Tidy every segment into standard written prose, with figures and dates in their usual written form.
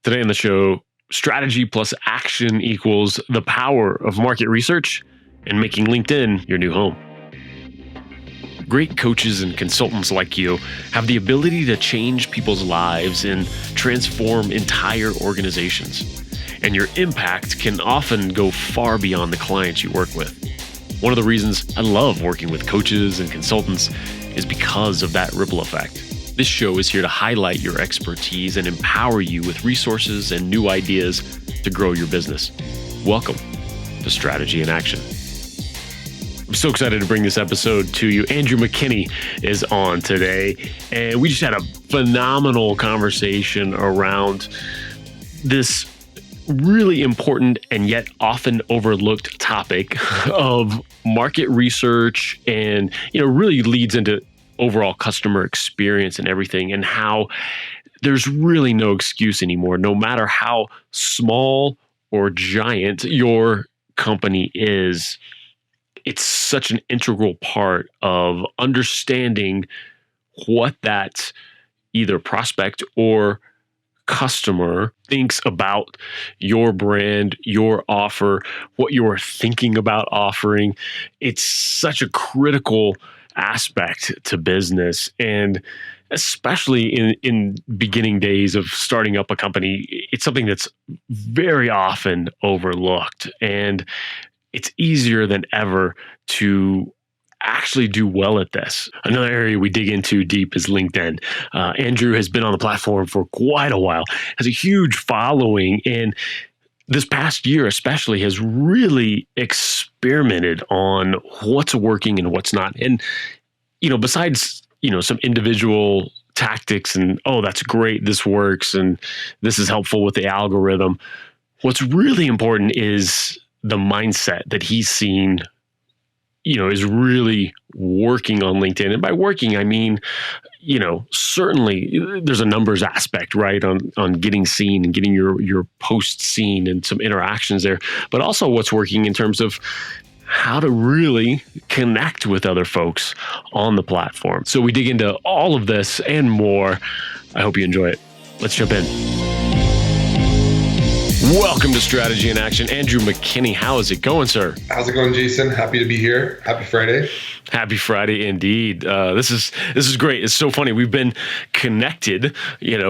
Today on the show, strategy plus action equals the power of market research and making LinkedIn your new home. Great coaches and consultants like you have the ability to change people's lives and transform entire organizations. And your impact can often go far beyond the clients you work with. One of the reasons I love working with coaches and consultants is because of that ripple effect. This show is here to highlight your expertise and empower you with resources and new ideas to grow your business. Welcome to Strategy in Action. I'm so excited to bring this episode to you. Andrew McKinney is on today, and we just had a phenomenal conversation around this really important and yet often overlooked topic of market research, and really leads into overall customer experience and everything, and how there's really no excuse anymore, no matter how small or giant your company is. It's such an integral part of understanding what that either prospect or customer thinks about your brand, your offer, what you're thinking about offering. It's such a critical aspect to business, and especially in beginning days of starting up a company, it's something that's very often overlooked, and it's easier than ever to actually do well at this. Another area we dig into deep is LinkedIn. Andrew has been on the platform for quite a while, has a huge following, and this past year especially has really experimented on what's working and what's not. And, besides, some individual tactics and, oh, that's great, this works, and this is helpful with the algorithm, what's really important is the mindset that he's seen, is really working on LinkedIn. And by working, I mean, certainly there's a numbers aspect, right? On getting seen and getting your posts seen and some interactions there, but also what's working in terms of how to really connect with other folks on the platform. So we dig into all of this and more. I hope you enjoy it. Let's jump in. Welcome to Strategy in Action. Andrew McKinney, how is it going, sir? How's it going, Jason? Happy to be here. Happy Friday. Happy Friday indeed. This is great. It's so funny. We've been connected,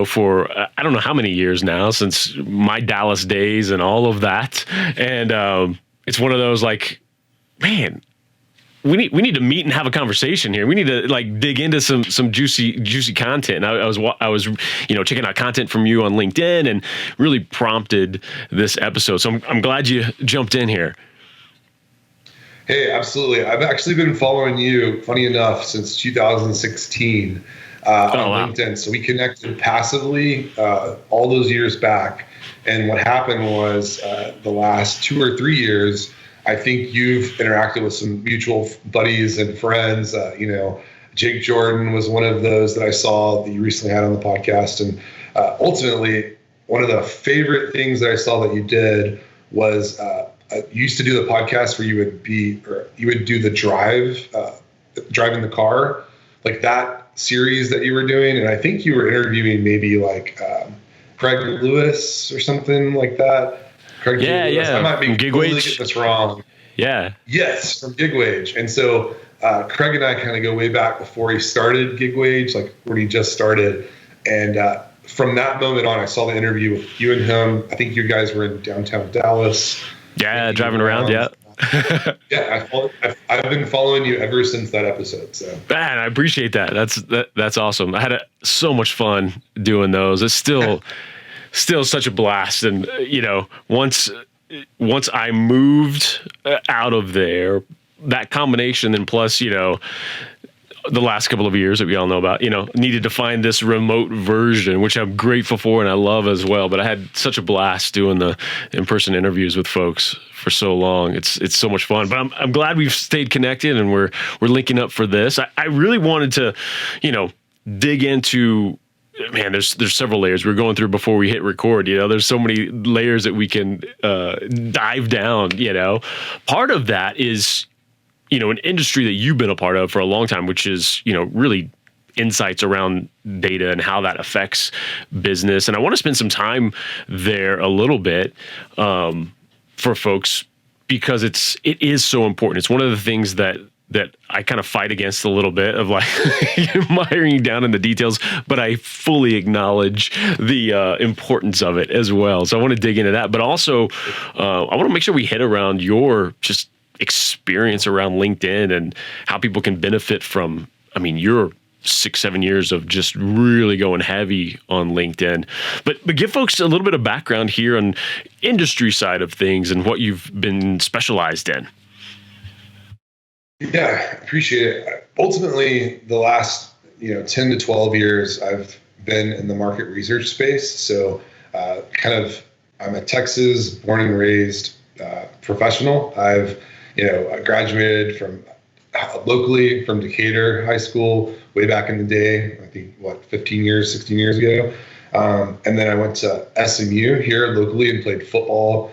for I don't know how many years now, since my Dallas days and all of that. And it's one of those like, man, we need to meet and have a conversation here. We need to dig into some juicy content. And I was checking out content from you on LinkedIn and really prompted this episode. So I'm glad you jumped in here. Hey, absolutely. I've actually been following you, funny enough, since 2016 on LinkedIn. So we connected passively all those years back. And what happened was the last 2 or 3 years, I think you've interacted with some mutual buddies and friends. Jake Jordan was one of those that I saw that you recently had on the podcast. And ultimately, one of the favorite things that I saw that you did was you used to do the podcast where you would do the driving the car, like that series that you were doing. And I think you were interviewing maybe Craig Lewis or something like that. Craig Lewis. I might be totally getting this wrong. Yeah. Yes, from Gigwage. And so Craig and I kind of go way back before he started Gigwage, like when he just started. And from that moment on, I saw the interview with you and him. I think you guys were in downtown Dallas. Yeah, driving around. Yeah. Yeah, I've been following you ever since that episode. So, man, I appreciate that. That's awesome. I had so much fun doing those. It's still such a blast. And, once I moved out of there, that combination, and plus, the last couple of years that we all know about, needed to find this remote version, which I'm grateful for and I love as well. But I had such a blast doing the in-person interviews with folks for so long. It's so much fun. But I'm glad we've stayed connected and we're linking up for this. I really wanted to, dig into. Man, there's several layers we're going through before we hit record. There's so many layers that we can dive down. Part of that is, an industry that you've been a part of for a long time, which is, really insights around data and how that affects business. And I want to spend some time there a little bit for folks, because it is so important. It's one of the things that I kind of fight against a little bit, of like miring down in the details, but I fully acknowledge the importance of it as well. So I want to dig into that, but also I want to make sure we hit around your just experience around LinkedIn and how people can benefit from, your 6-7 years of just really going heavy on LinkedIn, but give folks a little bit of background here on industry side of things and what you've been specialized in. Yeah, appreciate it. Ultimately, the last 10 to 12 years, I've been in the market research space. So I'm a Texas born and raised professional. I graduated from locally from Decatur High School way back in the day, I think 16 years ago. And then I went to SMU here locally and played football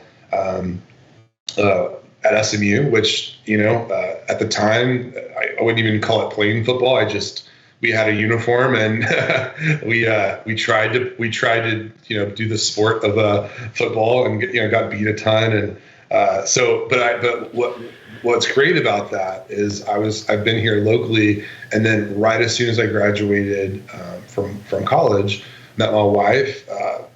at SMU, which, at the time, I wouldn't even call it playing football. We had a uniform and we tried to do the sport of football and got beat a ton. And but what's great about that is I've been here locally, and then right as soon as I graduated from college, met my wife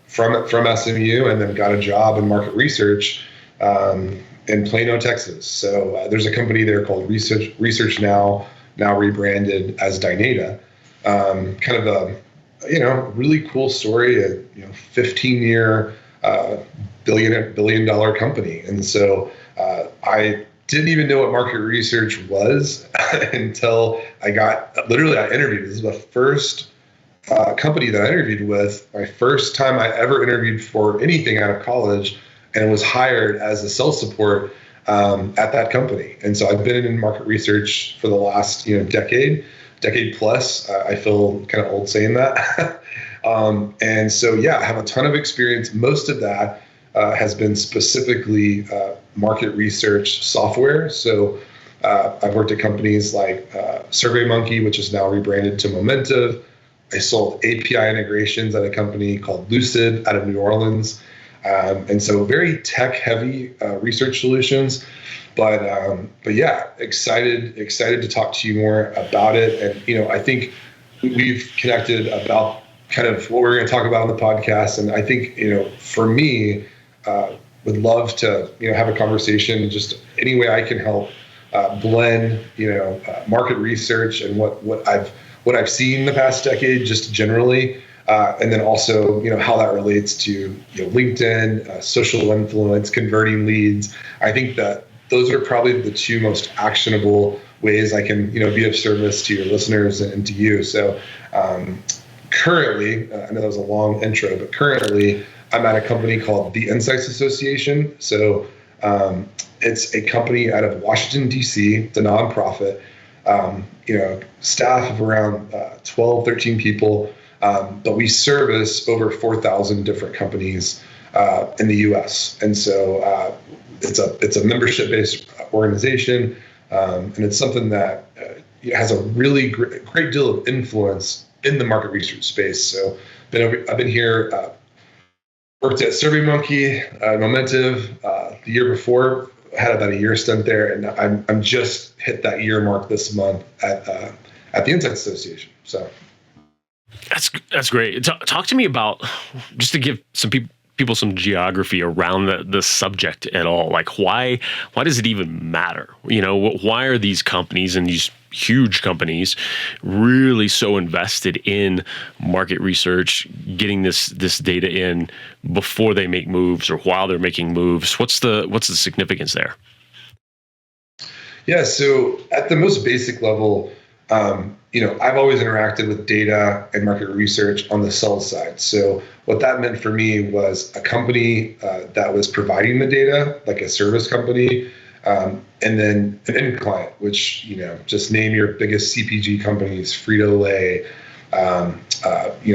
from SMU, and then got a job in market research in Plano, Texas. So there's a company there called Research Now rebranded as Dynata. Kind of a really cool story. A 15-year billion dollar company. And so I didn't even know what market research was until I interviewed. This is the first company that I interviewed with. My first time I ever interviewed for anything out of college, and was hired as a sales support at that company. And so I've been in market research for the last decade plus. I feel kind of old saying that. And so I have a ton of experience. Most of that has been specifically market research software. So I've worked at companies like SurveyMonkey, which is now rebranded to Momentive. I sold API integrations at a company called Lucid out of New Orleans. And so very tech heavy research solutions, but excited to talk to you more about it. And, I think we've connected about kind of what we're going to talk about on the podcast. And I think, for me, would love to, have a conversation just any way I can help blend, market research and what I've seen the past decade, just generally. And then also, how that relates to LinkedIn, social influence, converting leads. I think that those are probably the two most actionable ways I can, be of service to your listeners and to you. So currently, I know that was a long intro, but currently I'm at a company called the Insights Association. So it's a company out of Washington, D.C. It's a nonprofit, staff of around 12, 13 people. But we service over 4,000 different companies in the U.S. And so it's a membership-based organization, and it's something that has a really great deal of influence in the market research space. So I've been here, worked at SurveyMonkey, Momentive the year before, had about a year stint there, and I'm just hit that year mark this month at the Insights Association. So. That's great. Talk to me about, just to give some people some geography around the subject at all. Like why does it even matter? Why are these companies and these huge companies really so invested in market research, getting this data in before they make moves or while they're making moves? What's the significance there? Yeah. So at the most basic level, I've always interacted with data and market research on the sell side. So what that meant for me was a company that was providing the data, like a service company, and then an end client, which, just name your biggest CPG companies, Frito-Lay,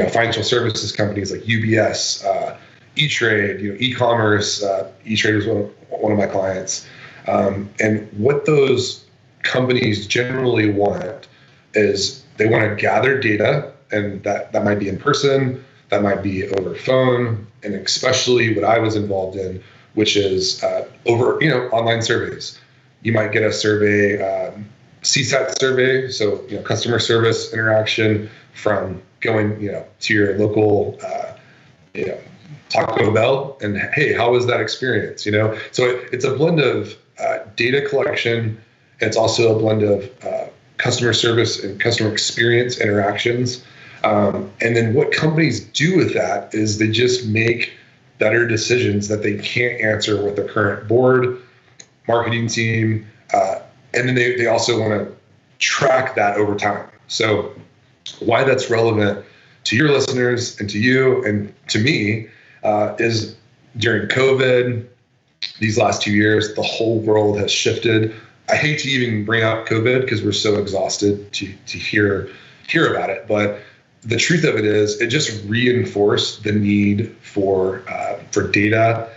financial services companies like UBS, E-Trade, e-commerce. E-Trade was one of my clients. And what those companies generally want is They want to gather data, and that might be in person, that might be over phone, and especially what I was involved in, which is over online surveys. You might get a survey, CSAT survey, so customer service interaction from going to your local Taco Bell, and hey, how was that experience? So it's a blend of data collection. It's also a blend of customer service and customer experience interactions. And then what companies do with that is they just make better decisions that they can't answer with their current board, marketing team, and then they also want to track that over time. So why that's relevant to your listeners and to you and to me is during COVID, these last 2 years, the whole world has shifted. I hate to even bring up COVID because we're so exhausted to hear about it, but the truth of it is, it just reinforced the need for data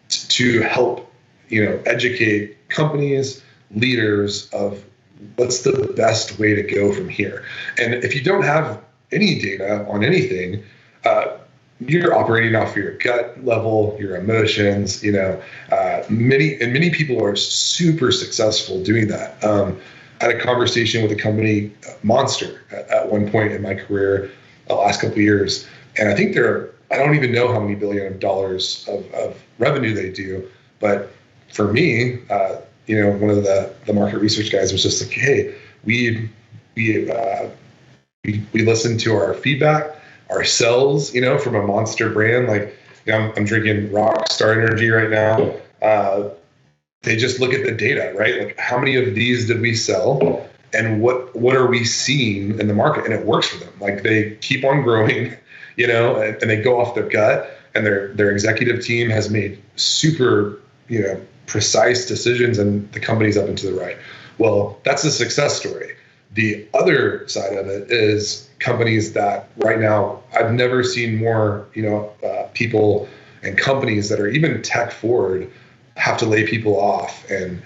to help educate companies, leaders of what's the best way to go from here. And if you don't have any data on anything, you're operating off your gut level, your emotions. Many people are super successful doing that. I had a conversation with a company, Monster, at one point in my career, the last couple of years, and I think I don't even know how many billion of dollars of revenue they do, but for me, one of the market research guys was just like, hey, we listen to our feedback ourselves, from a Monster brand. Like, I'm drinking Rockstar Energy right now. They just look at the data, right? Like, how many of these did we sell, and what are we seeing in the market? And it works for them. Like, they keep on growing, and they go off their gut, and their executive team has made super, precise decisions, and the company's up and to the right. Well, that's a success story. The other side of it is companies that right now, I've never seen more, people and companies that are even tech forward have to lay people off and,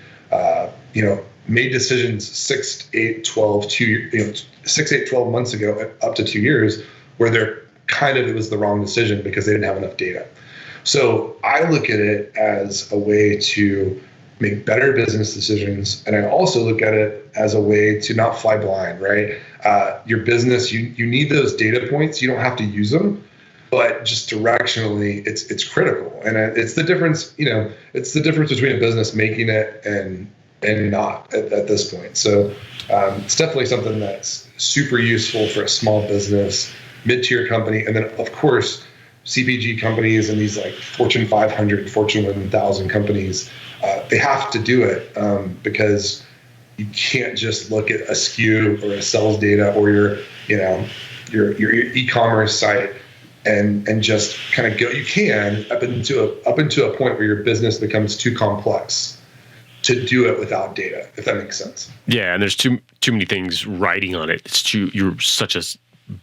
made decisions 6, 8, 12 months ago, up to 2 years, where it was the wrong decision because they didn't have enough data. So I look at it as a way to make better business decisions. And I also look at it as a way to not fly blind, right? Your business, you need those data points. You don't have to use them, but just directionally, it's critical. And it's the difference, it's the difference between a business making it and not at this point. So it's definitely something that's super useful for a small business, mid-tier company. And then of course, CPG companies and these like Fortune 500, Fortune 1000 companies, they have to do it because you can't just look at a SKU or a sales data or your e-commerce site and just kind of go. You can up into a point where your business becomes too complex to do it without data, if that makes sense. Yeah, and there's too many things riding on it. You're such a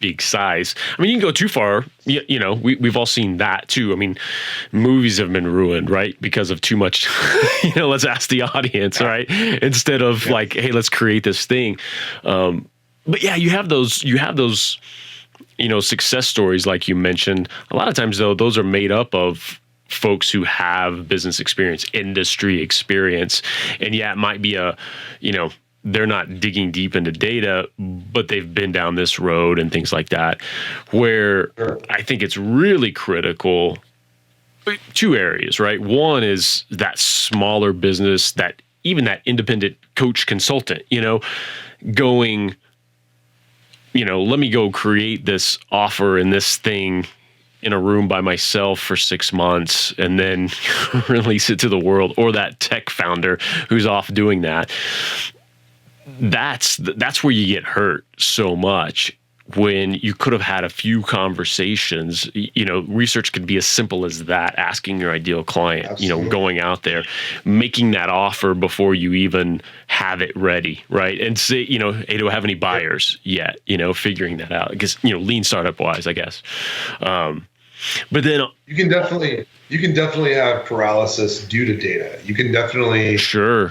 big size. I mean, you can go too far. We've all seen that too. I mean, movies have been ruined, right? Because of too much, let's ask the audience, right? Instead of like, hey, let's create this thing. But yeah, you have those, success stories like you mentioned. A lot of times though, those are made up of folks who have business experience, industry experience. And yeah, it might be they're not digging deep into data, but they've been down this road and things like that, where I think it's really critical. Two areas, right? One is that smaller business, that even that independent coach consultant, going, let me go create this offer and this thing in a room by myself for 6 months and then release it to the world, or that tech founder who's off doing that. That's where you get hurt so much, when you could have had a few conversations. Research could be as simple as that, asking your ideal client, Absolutely. Going out there, making that offer before you even have it ready, right? And say, hey, do I have any buyers yet? Figuring that out, because, lean startup wise, I guess. But then you can definitely have paralysis due to data. You can definitely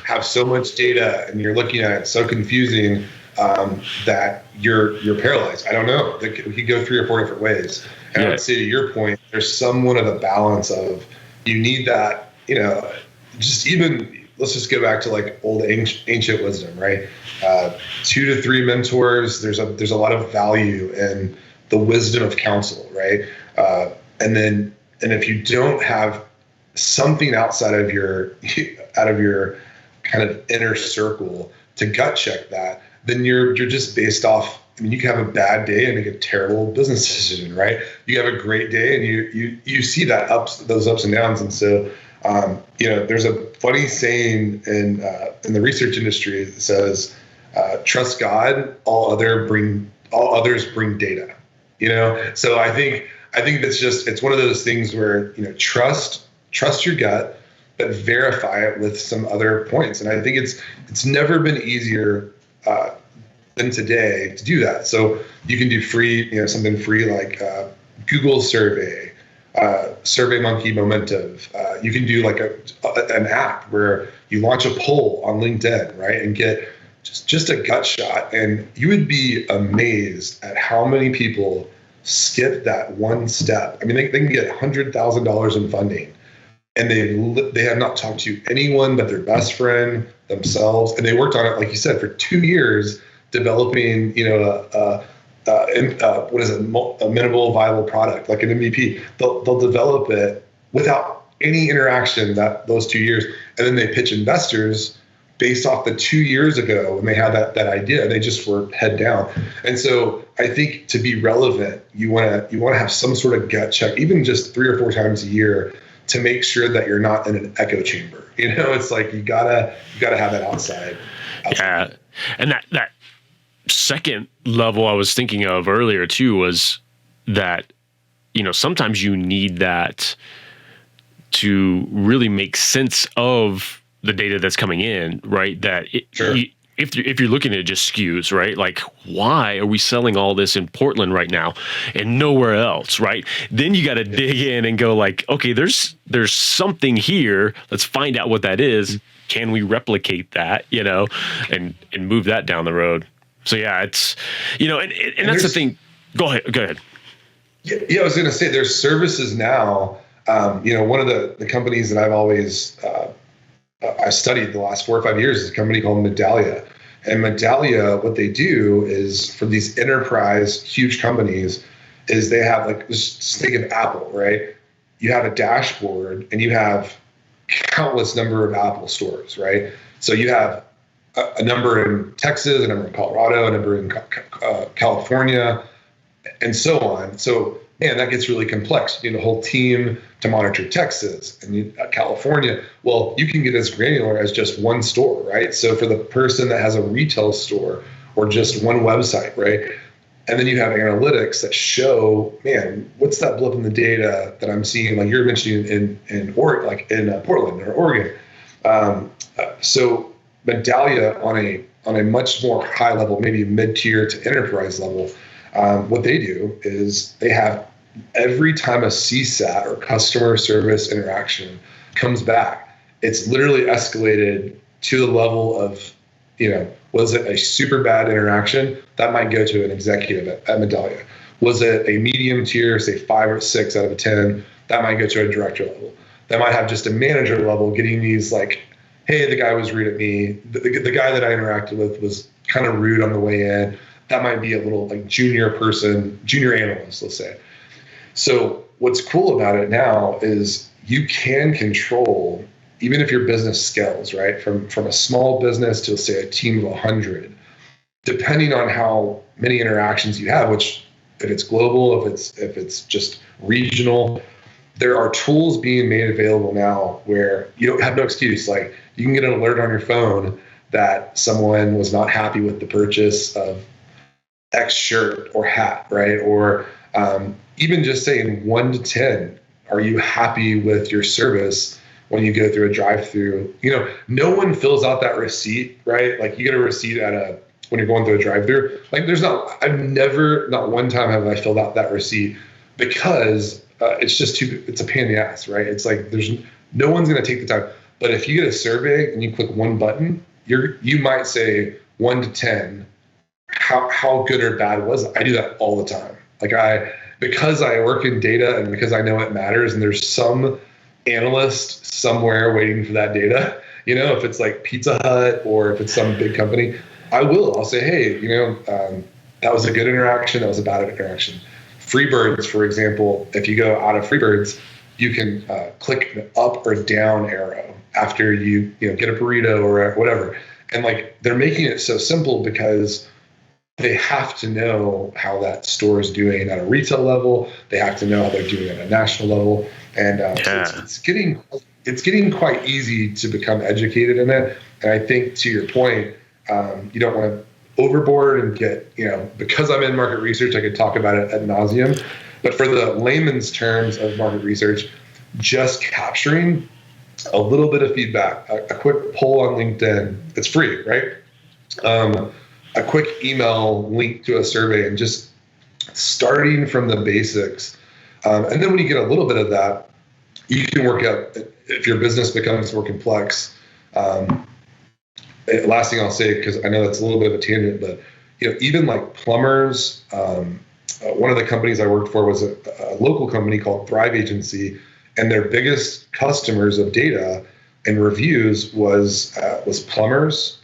have so much data and you're looking at it so confusing that you're paralyzed. I don't know. We could go 3 or 4 different ways. And I would say, to your point, there's somewhat of a balance of, you need that, just even, let's just go back to like old ancient wisdom, right? 2 to 3 mentors. There's a lot of value in the wisdom of counsel, right? And if you don't have something outside of your kind of inner circle to gut check that, then you're just based off. I mean, you can have a bad day and make a terrible business decision, right? You have a great day and you see those ups and downs. And so, there's a funny saying in the research industry that says, "Trust God, all others bring data." So I think it's one of those things where, trust your gut, but verify it with some other points. And I think it's never been easier than today to do that. So you can do free, something free like Google Survey, SurveyMonkey, Momentive. You can do like an app where you launch a poll on LinkedIn, right, and get just a gut shot. And you would be amazed at how many people skip that one step. I mean, they can get $100,000 in funding, and they have not talked to anyone but their best friend, themselves, and they worked on it, like you said, for 2 years, developing, a minimal viable product, like an MVP. They'll develop it without any interaction those 2 years, and then they pitch investors based off the 2 years ago when they had that idea. They just were head down. And so I think to be relevant, you want to have some sort of gut check, even just 3 or 4 times a year, to make sure that you're not in an echo chamber. It's like you gotta have that outside. Yeah, and that second level I was thinking of earlier too was that, sometimes you need that to really make sense of the data that's coming in, right? That Sure. If you're looking at just SKUs, right? Like, why are we selling all this in Portland right now and nowhere else, right? Then you got to dig in and go like, okay, there's something here. Let's find out what that is. Can we replicate that, and move that down the road? So yeah, it's, and that's the thing. Go ahead. Yeah, I was going to say, there's services now. One of the companies that I've always I studied the last 4 or 5 years is a company called Medallia. And Medallia, what they do is, for these enterprise huge companies, is they have, like, just think of Apple, right? You have a dashboard and you have countless number of Apple stores, right? So you have a number in Texas, a number in Colorado, a number in California, and so on. So, man, that gets really complex. You need a whole team to monitor Texas and California. Well, you can get as granular as just one store, right? So for the person that has a retail store or just one website, right? And then you have analytics that show, man, what's that blip in the data that I'm seeing? Like you're mentioning in Oregon, like in Portland or Oregon. So Medallia on a much more high level, maybe mid-tier to enterprise level, what they do is they have, every time a CSAT or customer service interaction comes back, it's literally escalated to the level of, was it a super bad interaction? That might go to an executive at Medallia. Was it a medium tier, say 5 or 6 out of a 10? That might go to a director level. That might have just a manager level getting these like, hey, the guy was rude at me. The guy that I interacted with was kind of rude on the way in. That might be a little like junior analyst, let's say. So what's cool about it now is you can control, even if your business scales, right, from a small business to, say, a team of 100, depending on how many interactions you have, which if it's global, if it's just regional, there are tools being made available now where you don't have no excuse. Like you can get an alert on your phone that someone was not happy with the purchase of X shirt or hat, right? Or even just saying 1 to 10, are you happy with your service when you go through a drive-through? No one fills out that receipt, right? Like you get a receipt when you're going through a drive-through. Like not one time have I filled out that receipt because it's a pain in the ass, right? It's like no one's going to take the time. But if you get a survey and you click one button, you might say 1 to 10, how good or bad was it? I do that all the time. Because I work in data and because I know it matters, and there's some analyst somewhere waiting for that data, if it's like Pizza Hut or if it's some big company, I'll say, hey, that was a good interaction, that was a bad interaction. Freebirds, for example, if you go out of Freebirds, you can click an up or down arrow after you get a burrito or whatever. And they're making it so simple because they have to know how that store is doing at a retail level. They have to know how they're doing at a national level. And it's getting quite easy to become educated in it. And I think, to your point, you don't want to overboard and get, because I'm in market research, I could talk about it ad nauseum. But for the layman's terms of market research, just capturing a little bit of feedback, a quick poll on LinkedIn, it's free, right? A quick email link to a survey, and just starting from the basics. And then when you get a little bit of that, you can work out if your business becomes more complex. Last thing I'll say, because I know that's a little bit of a tangent, but even like plumbers, one of the companies I worked for was a local company called Thrive Agency, and their biggest customers of data and reviews was plumbers,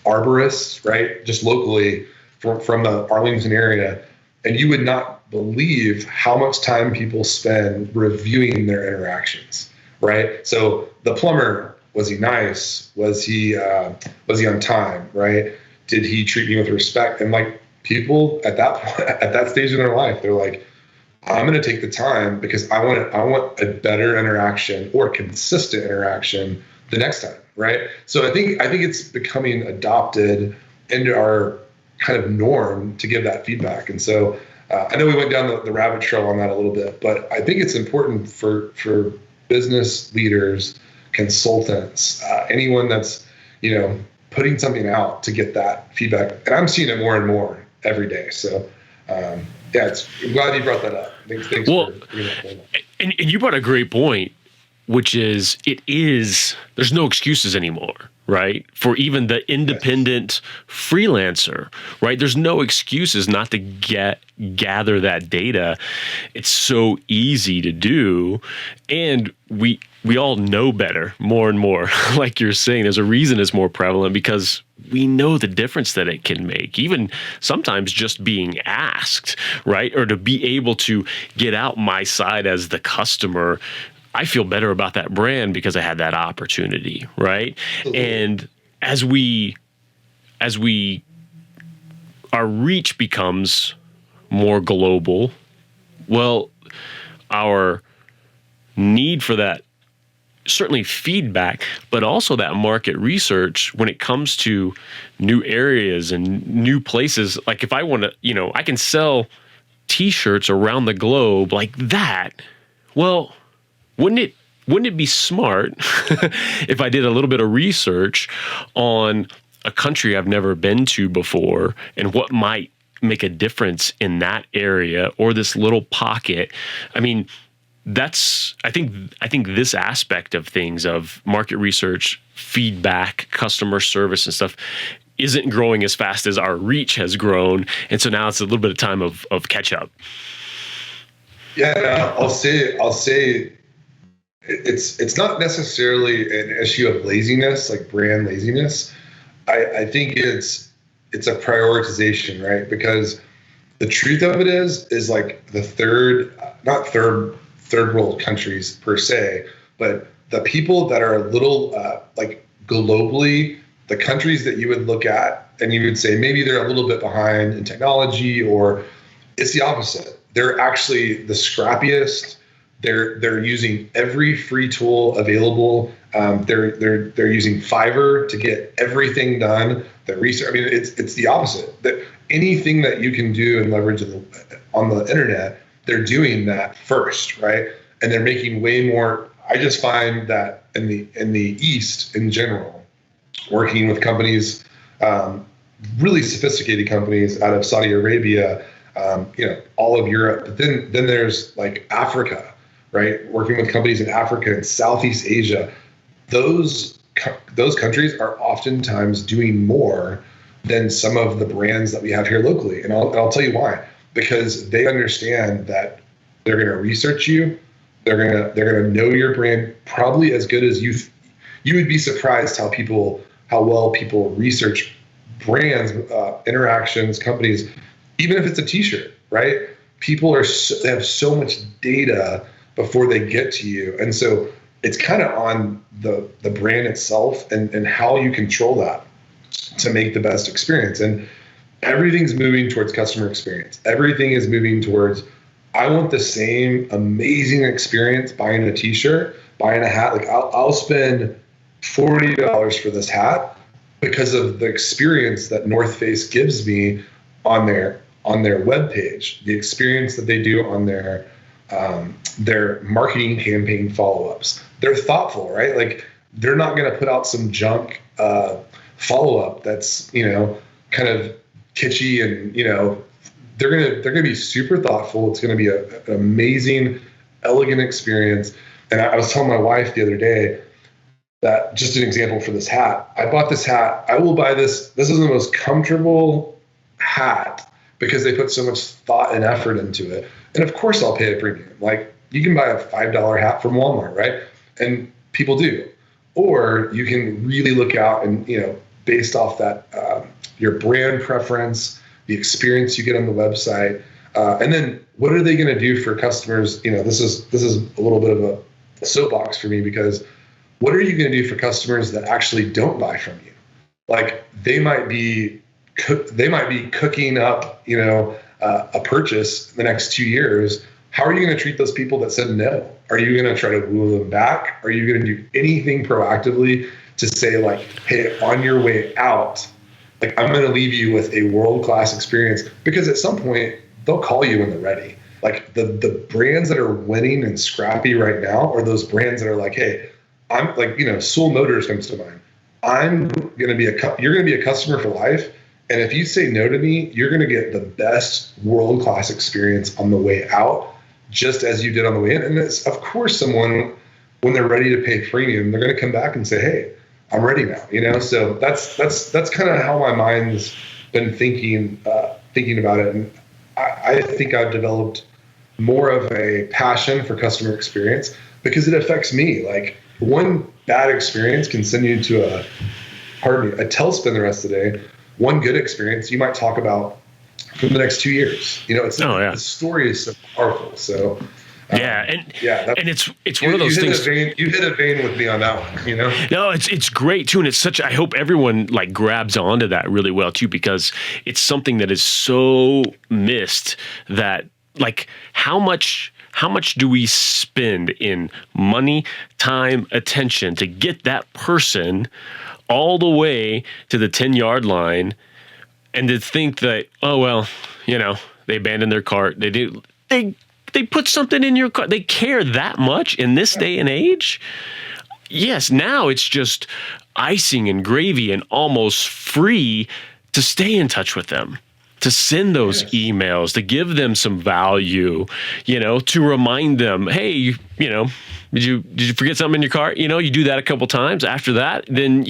arborists, right? Just locally from the Arlington area. And you would not believe how much time people spend reviewing their interactions, right? So the plumber, was he nice? Was he on time, right? Did he treat me with respect? And people at that point, at that stage in their life, they're like, I'm going to take the time because I want a better interaction or consistent interaction the next time, right? So I think it's becoming adopted into our kind of norm to give that feedback. And so I know we went down the rabbit trail on that a little bit, but I think it's important for business leaders, consultants, anyone that's putting something out to get that feedback. And I'm seeing it more and more every day. So I'm glad you brought that up. Thanks for bringing that point up. And you brought a great point, which is there's no excuses anymore, right? For even the independent freelancer, right? There's no excuses not to gather that data. It's so easy to do. And we all know better more and more. Like you're saying, there's a reason it's more prevalent because we know the difference that it can make. Even sometimes just being asked, right? Or to be able to get out my side as the customer, I feel better about that brand because I had that opportunity, right? Mm-hmm. And as our reach becomes more global, well, our need for that, certainly feedback, but also that market research when it comes to new areas and new places. Like if I want to, I can sell t-shirts around the globe like that. Well, wouldn't it be smart if I did a little bit of research on a country I've never been to before and what might make a difference in that area or this little pocket? I mean, I think this aspect of things, of market research, feedback, customer service and stuff, isn't growing as fast as our reach has grown. And so now it's a little bit of time of catch up. Yeah, I'll say it's not necessarily an issue of laziness, like brand laziness. I think it's a prioritization, right? Because the truth of it is like the third world countries per se, but the people that are a little like globally, the countries that you would look at and you would say maybe they're a little bit behind in technology, or it's the opposite. They're actually the scrappiest. They're using every free tool available. They're using Fiverr to get everything done. The research. I mean, it's the opposite. That anything that you can do and leverage on the internet, they're doing that first, right? And they're making way more. I just find that in the East in general, working with companies, really sophisticated companies out of Saudi Arabia, all of Europe. But then there's like Africa. Right, working with companies in Africa and Southeast Asia, those countries are oftentimes doing more than some of the brands that we have here locally. And I'll tell you why. Because they understand that they're going to research you. They're going to know your brand probably as good as you. You would be surprised how well people research brands, interactions, companies, even if it's a T-shirt, right? People they have so much data before they get to you, and so it's kind of on the brand itself and how you control that to make the best experience. And everything's moving towards customer experience. Everything is moving towards, I want the same amazing experience buying a T-shirt, buying a hat. Like I'll spend $40 for this hat because of the experience that North Face gives me on their webpage, the experience that they do on their marketing campaign follow-ups. They're thoughtful, right? Like they're not going to put out some junk follow-up that's, kind of kitschy, and, they're going to be super thoughtful. It's going to be an amazing, elegant experience. And I was telling my wife the other day that, just an example for this hat, I bought this hat. I will buy this. This is the most comfortable hat because they put so much thought and effort into it. And of course I'll pay a premium. Like you can buy a $5 hat from Walmart, right? And people do. Or you can really look out and, based off that, your brand preference, the experience you get on the website, and then what are they going to do for customers? This is a little bit of a soapbox for me, because what are you going to do for customers that actually don't buy from you? Like they might be cooking up, a purchase in the next 2 years. How are you going to treat those people that said no? Are you going to try to woo them back? Are you going to do anything proactively to say, like, hey, on your way out, like I'm going to leave you with a world-class experience? Because at some point they'll call you when they're ready. Like the brands that are winning and scrappy right now are those brands that are like, hey, I'm like, Soul Motors comes to mind. You're going to be a customer for life. And if you say no to me, you're going to get the best world-class experience on the way out, just as you did on the way in. And it's, of course, someone, when they're ready to pay premium, they're going to come back and say, hey, I'm ready now. So that's kind of how my mind's been thinking about it. And I think I've developed more of a passion for customer experience because it affects me. Like one bad experience can send you to a tailspin the rest of the day. One good experience you might talk about for the next 2 years. The story is so powerful. So and it's one of those things. You hit a vein with me on that one. No, it's great too, and it's such. I hope everyone like grabs onto that really well too, because it's something that is so missed. That like how much do we spend in money, time, attention to get that person all the way to the 10-yard line, and to think that, oh, well, they abandoned their cart. They put something in your cart. They care that much in this day and age? Yes, now it's just icing and gravy and almost free to stay in touch with them, to send those emails, to give them some value, to remind them, hey, did you forget something in your cart? You do that a couple times. After that, then,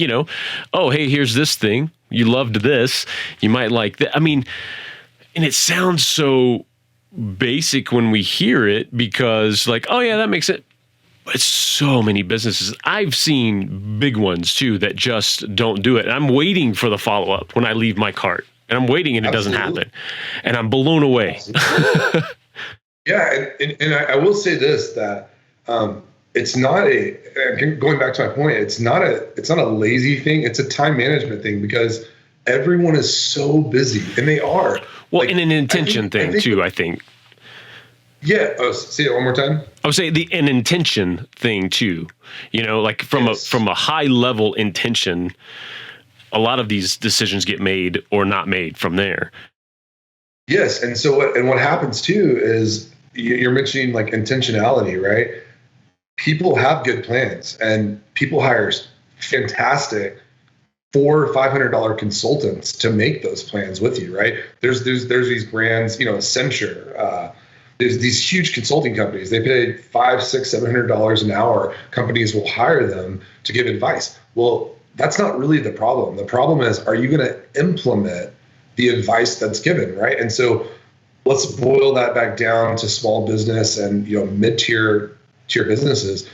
oh, hey, here's this thing. You loved this. You might like that. I mean, and it sounds so basic when we hear it because like, oh yeah, that makes it. But so many businesses, I've seen big ones too, that just don't do it. And I'm waiting for the follow-up when I leave my cart. And I'm waiting and it doesn't happen. And I'm blown away. Yeah. And I will say this, that it's not going back to my point, it's not a lazy thing. It's a time management thing because everyone is so busy, and they are. Well, like, and an intention thing too, I think. Yeah. Oh, say it one more time. I would say an intention thing too, like from a high level intention, a lot of these decisions get made or not made from there. Yes. And so what happens too is you're mentioning like intentionality, right? People have good plans, and people hire fantastic $400 or $500 consultants to make those plans with you, right? There's these brands, Accenture, there's these huge consulting companies. They pay $500, $600, $700 an hour. Companies will hire them to give advice. Well, that's not really the problem. The problem is, are you going to implement the advice that's given, right? And so let's boil that back down to small business and mid-tier businesses.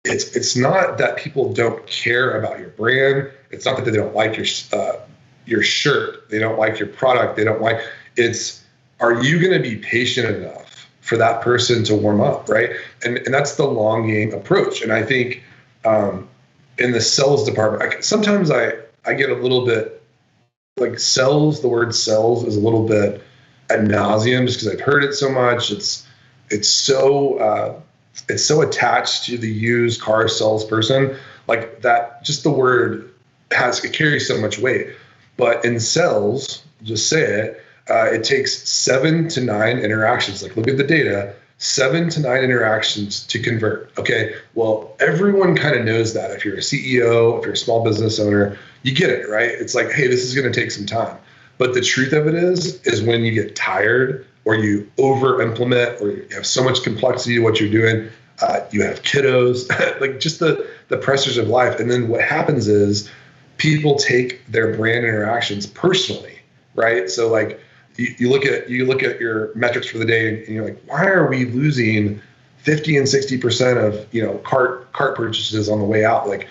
It's not that people don't care about your brand. It's not that they don't like your shirt. They don't like your product. They don't like. It's, are you going to be patient enough for that person to warm up, right? And that's the long game approach. And I think in the sales department, sometimes I get a little bit like sales. The word sales is a little bit ad nauseum just because I've heard it so much. It's so attached to the used car salesperson, like that. Just the word it carries so much weight. But in sales, just say it. It takes 7 to 9 interactions. Like, look at the data. 7 to 9 interactions to convert. Okay. Well, everyone kind of knows that. If you're a CEO, if you're a small business owner, you get it, right? It's like, hey, this is going to take some time. But the truth of it is when you get tired or you over implement or you have so much complexity to what you're doing, you have kiddos, like just the pressures of life. And then what happens is people take their brand interactions personally, right? So like you look at your metrics for the day and you're like, why are we losing 50 and 60% of cart purchases on the way out? Like,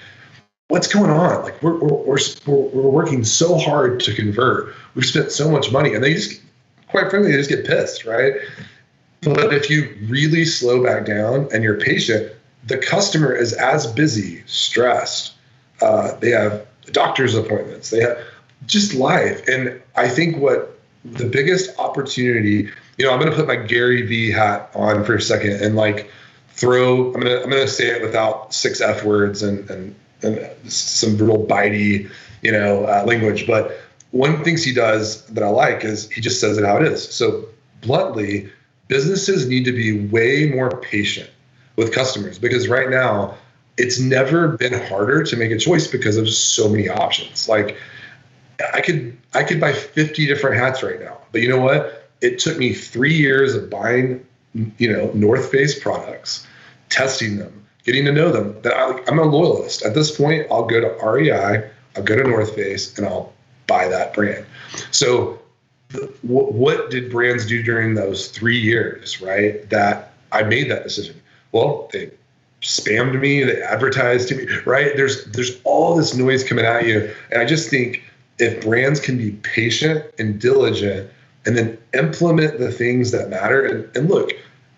what's going on? Like we're working so hard to convert. We've spent so much money, and they just, quite frankly, they just get pissed, right? But if you really slow back down and you're patient, the customer is as busy, stressed. They have doctor's appointments. They have just life. And I think what the biggest opportunity, I'm going to put my Gary Vee hat on for a second and like I'm going to say it without 6 F words and some real bitey, language. But one of the things he does that I like is he just says it how it is. So bluntly, businesses need to be way more patient with customers, because right now it's never been harder to make a choice because of so many options. Like I could buy 50 different hats right now, but you know what? It took me 3 years of buying, North Face products, testing them, getting to know them. That I'm a loyalist. At this point, I'll go to REI, I'll go to North Face, and I'll buy that brand. So what did brands do during those 3 years, right, that I made that decision? Well, they spammed me, they advertised to me, right? There's all this noise coming at you. And I just think if brands can be patient and diligent and then implement the things that matter, and look,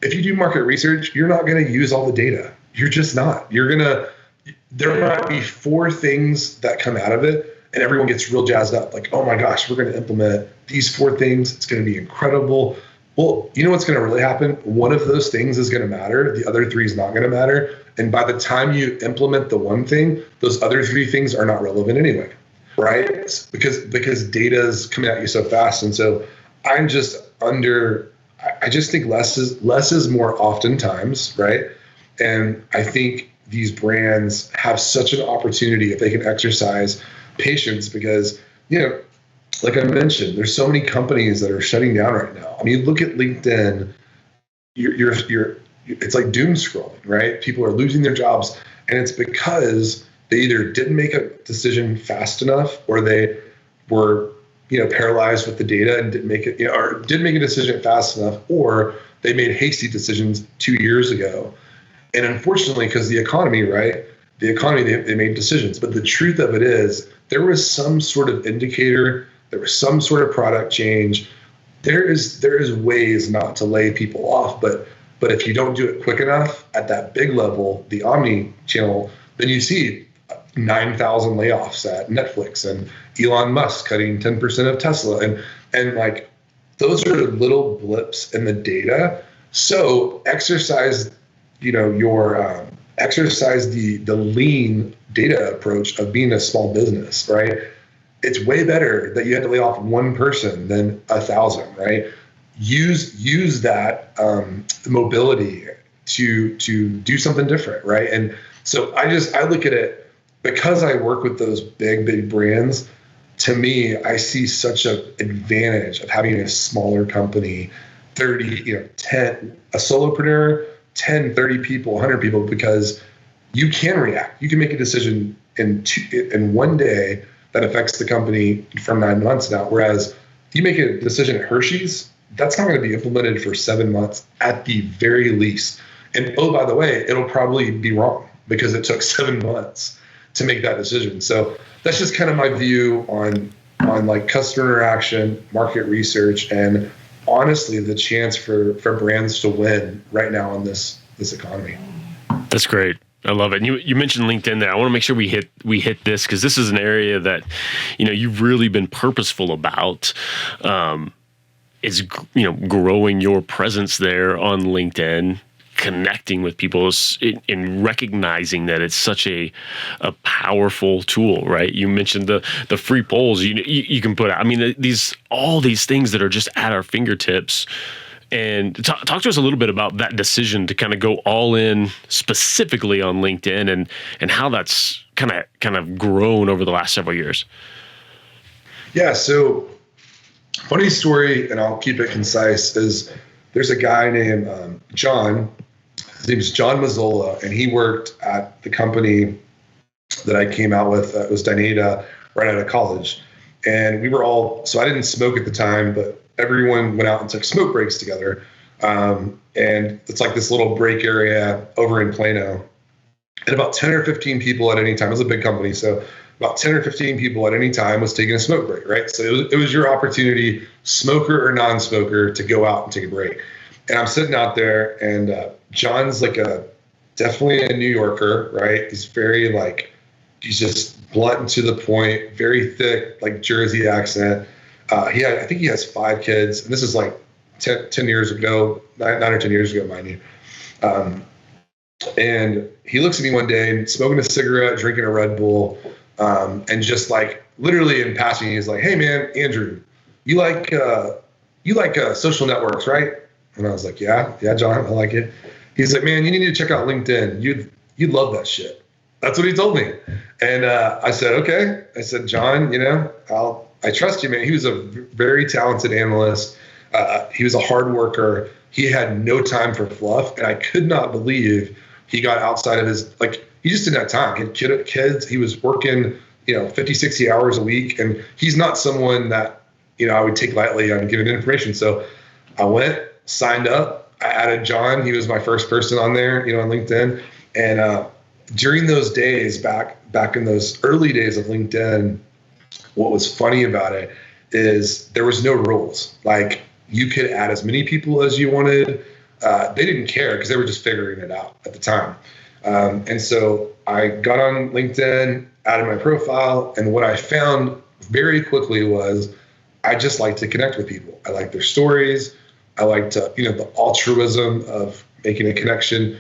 if you do market research, you're not going to use all the data. You're just not. There might be 4 things that come out of it, and everyone gets real jazzed up. Like, oh my gosh, we're going to implement these 4 things. It's going to be incredible. Well, you know what's going to really happen? One of those things is going to matter. The other 3 is not going to matter. And by the time you implement the one thing, those other 3 things are not relevant anyway, right? Because data is coming at you so fast. And so I just think less is more oftentimes, right? And I think these brands have such an opportunity if they can exercise patience, because, like I mentioned, there's so many companies that are shutting down right now. I mean, look at LinkedIn. It's like doom scrolling, right? People are losing their jobs, and it's because they either didn't make a decision fast enough, or they were, paralyzed with the data and didn't make it, or didn't make a decision fast enough, or they made hasty decisions 2 years ago. And unfortunately, because the economy, right? The economy, they made decisions. But the truth of it is, there was some sort of indicator, there was some sort of product change. There is ways not to lay people off, but if you don't do it quick enough at that big level, the omni-channel, then you see 9,000 layoffs at Netflix and Elon Musk cutting 10% of Tesla, and like those are little blips in the data. So exercise the lean data approach of being a small business, right? It's way better that you had to lay off 1 person than 1,000, right? Use that mobility to do something different, right? And so I look at it, because I work with those big brands. To me, I see such an advantage of having a smaller company, 30, 10, a solopreneur, 10, 30 people, 100 people, because you can react. You can make a decision in one day that affects the company for 9 months now. Whereas you make a decision at Hershey's, that's not going to be implemented for 7 months at the very least. And oh, by the way, it'll probably be wrong because it took 7 months to make that decision. So that's just kind of my view on like customer interaction, market research, and honestly, the chance for brands to win right now in this economy. That's great. I love it. And you mentioned LinkedIn there. I want to make sure we hit this because this is an area that, you've really been purposeful about. Is growing your presence there on LinkedIn, connecting with people, and recognizing that it's such a powerful tool, right? You mentioned the free polls you can put out. I mean, all these things that are just at our fingertips. And talk to us a little bit about that decision to kind of go all in specifically on LinkedIn and how that's kind of grown over the last several years. Yeah. So funny story, and I'll keep it concise, is there's a guy named John. His name is John Mazzola, and he worked at the company that I came out with. It was Dynata right out of college. And we were all, so I didn't smoke at the time, but everyone went out and took smoke breaks together. And it's like this little break area over in Plano. And about 10 or 15 people at any time, it was a big company, so about 10 or 15 people at any time was taking a smoke break, right? So it was your opportunity, smoker or non-smoker, to go out and take a break. And I'm sitting out there, and John's like definitely a New Yorker, right? He's very he's just blunt and to the point, very thick, like Jersey accent. I think he has 5 kids, and this is like 10 years ago, 9 or 10 years ago, mind you. And he looks at me one day, smoking a cigarette, drinking a Red Bull, and just like literally in passing, he's like, "Hey man, Andrew, you like social networks, right?" And I was like, "Yeah, John, I like it." He's like, "Man, you need to check out LinkedIn. You'd love that shit." That's what he told me. And I said, "Okay." I said, "John, I trust you, man." He was a very talented analyst. He was a hard worker. He had no time for fluff, and I could not believe he got outside of his, he just didn't have time. He had kids. He was working, 50, 60 hours a week, and he's not someone that, I would take lightly on giving information. So I went, signed up. I added John. He was my first person on there, on LinkedIn. And during those days, back in those early days of LinkedIn, what was funny about it is there was no rules. Like, you could add as many people as you wanted. They didn't care because they were just figuring it out at the time. And so I got on LinkedIn, added my profile, and what I found very quickly was I just like to connect with people. I like their stories. I like to, the altruism of making a connection.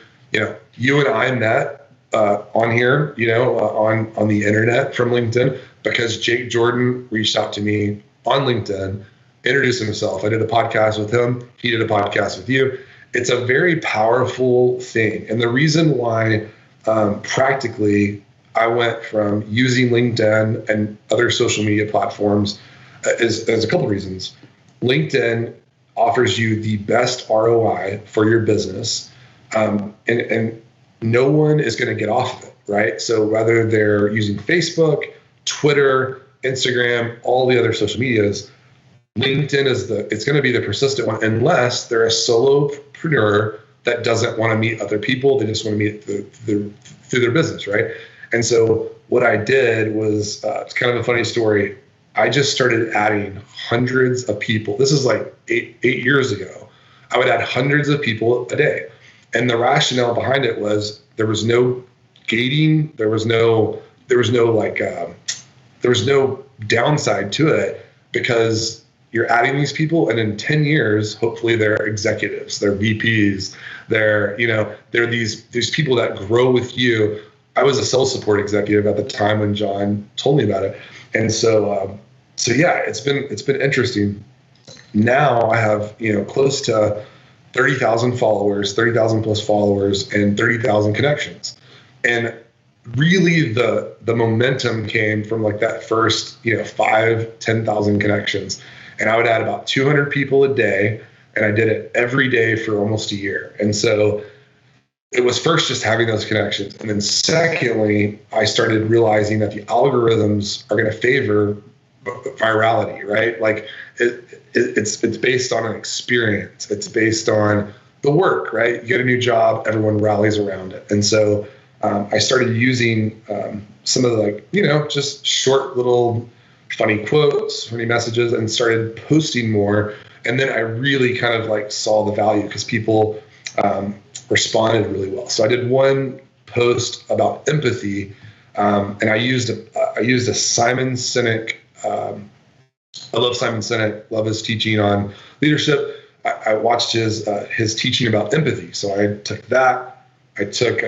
You and I met on here, on the internet from LinkedIn because Jake Jordan reached out to me on LinkedIn, introduced himself. I did a podcast with him. He did a podcast with you. It's a very powerful thing. And the reason why practically I went from using LinkedIn and other social media platforms is there's a couple reasons. LinkedIn offers you the best ROI for your business. And no one is going to get off of it, right? So whether they're using Facebook, Twitter, Instagram, all the other social medias, LinkedIn it's going to be the persistent one unless they're a solopreneur that doesn't want to meet other people. They just want to meet through their business, right? And so what I did was, it's kind of a funny story. I just started adding hundreds of people. This is like eight years ago. I would add hundreds of people a day. And the rationale behind it was there was no gating. There was no downside to it because you're adding these people, and in 10 years, hopefully they're executives, they're VPs, they're these people that grow with you. I was a sales support executive at the time when John told me about it. And so yeah, it's been interesting. Now I have, close to 30,000 followers, 30,000 plus followers, and 30,000 connections. And really the momentum came from like that first, 10,000 connections. And I would add about 200 people a day, and I did it every day for almost a year. And so it was first just having those connections. And then secondly, I started realizing that the algorithms are going to favor virality, right? Like it's based on an experience. It's based on the work, right? You get a new job, everyone rallies around it. And so I started using some of the, like, just short little funny quotes, funny messages, and started posting more. And then I really kind of like saw the value because people responded really well. So I did one post about empathy, and I used a Simon Sinek. I love Simon Sinek, love his teaching on leadership. I watched his teaching about empathy. So I took that. I took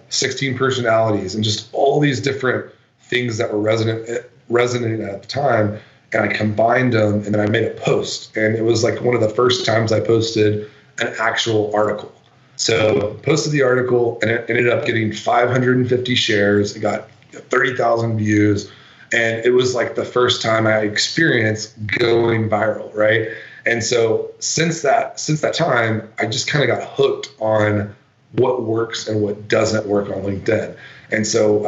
16 personalities and just all these different things that were resonant at the time, and I combined them, and then I made a post. And it was like one of the first times I posted an actual article. So posted the article, and it ended up getting 550 shares. It got 30,000 views. And it was like the first time I experienced going viral, right? And so since that time, I just kind of got hooked on what works and what doesn't work on LinkedIn. And so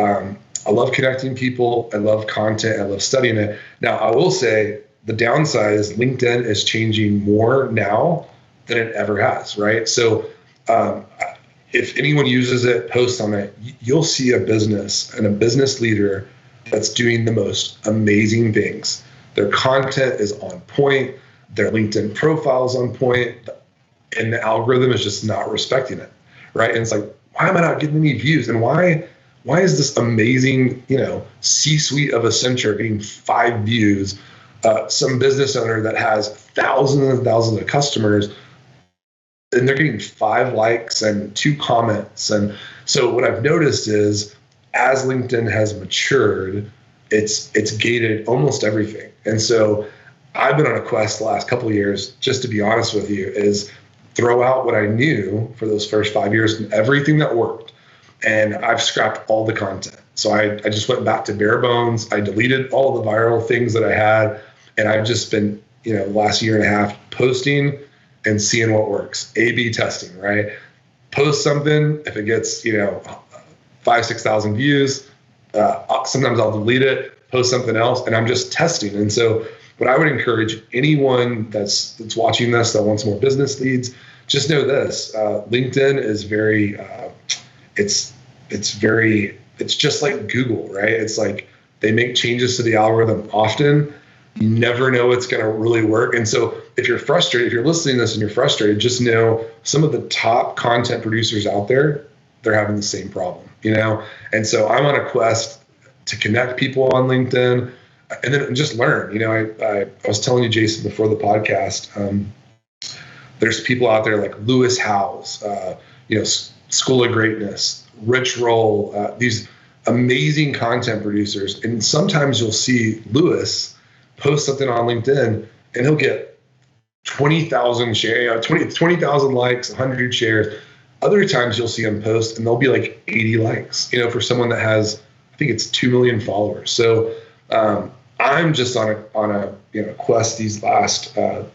I love connecting people. I love content. I love studying it. Now, I will say the downside is LinkedIn is changing more now than it ever has, right? So if anyone uses it, posts on it, you'll see a business and a business leader that's doing the most amazing things. Their content is on point. Their LinkedIn profile is on point, and the algorithm is just not respecting it, right? And it's like, why am I not getting any views? And why is this amazing, C-suite of Accenture getting 5 views? Some business owner that has thousands and thousands of customers, and they're getting 5 likes and 2 comments. And so what I've noticed is, as LinkedIn has matured, it's gated almost everything. And so I've been on a quest the last couple of years, just to be honest with you, is throw out what I knew for those first 5 years and everything that worked. And I've scrapped all the content. So I just went back to bare bones. I deleted all the viral things that I had. And I've just been, the last year and a half posting and seeing what works. A/B testing, right? Post something. If it gets, 5,000-6,000 views, sometimes I'll delete it, post something else, and I'm just testing. And so what I would encourage anyone that's watching this that wants more business leads, just know this: LinkedIn is very, it's just like Google, right? It's like they make changes to the algorithm often. You never know what's going to really work. And so if you're frustrated, if you're listening to this and you're frustrated, just know some of the top content producers out there, they're having the same problem, And so I'm on a quest to connect people on LinkedIn and then just learn. I was telling you, Jason, before the podcast, there's people out there like Lewis Howes, School of Greatness, Rich Roll, these amazing content producers. And sometimes you'll see Lewis post something on LinkedIn and he'll get 20,000 shares, 20,000 likes, 100 shares. Other times you'll see him post and there'll be like 80 likes, for someone that has, I think it's 2 million followers. So I'm just on a quest these last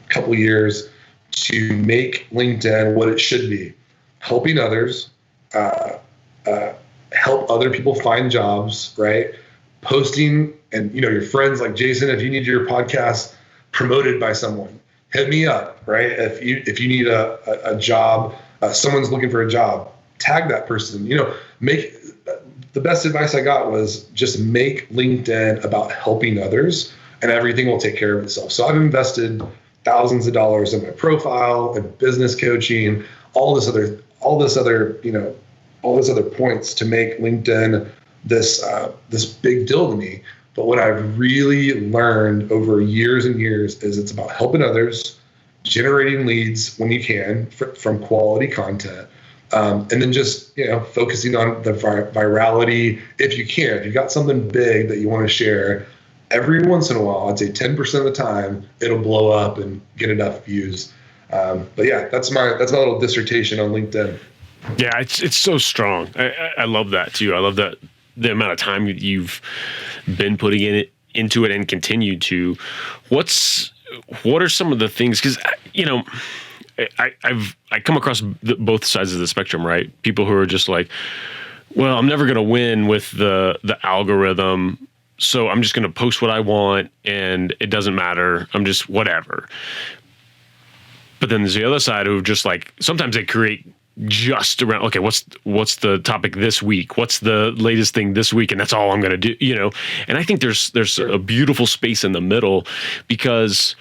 couple years to make LinkedIn what it should be: helping others, help other people find jobs, right? Posting, and your friends like Jason, if you need your podcast promoted by someone, hit me up, right? If you need a job. Someone's looking for a job, tag that person. Make the best advice I got was just make LinkedIn about helping others, and everything will take care of itself. So I've invested thousands of dollars in my profile and business coaching, all this other points to make LinkedIn this big deal to me. But what I've really learned over years and years is it's about helping others, generating leads when you can from quality content, and then just focusing on the virality if you can. If you've got something big that you want to share, every once in a while, I'd say 10% of the time, it'll blow up and get enough views. But yeah, that's my little dissertation on LinkedIn. Yeah, it's so strong. I love that too. I love that the amount of time you've been putting into it and continue to. What are some of the things? Because I come across both sides of the spectrum, right? People who are just like, well, I'm never going to win with the algorithm, so I'm just going to post what I want and it doesn't matter. I'm just whatever. But then there's the other side who just like, sometimes they create just around, okay, what's the topic this week? What's the latest thing this week? And that's all I'm going to do, you know? And I think there's a beautiful space in the middle, because,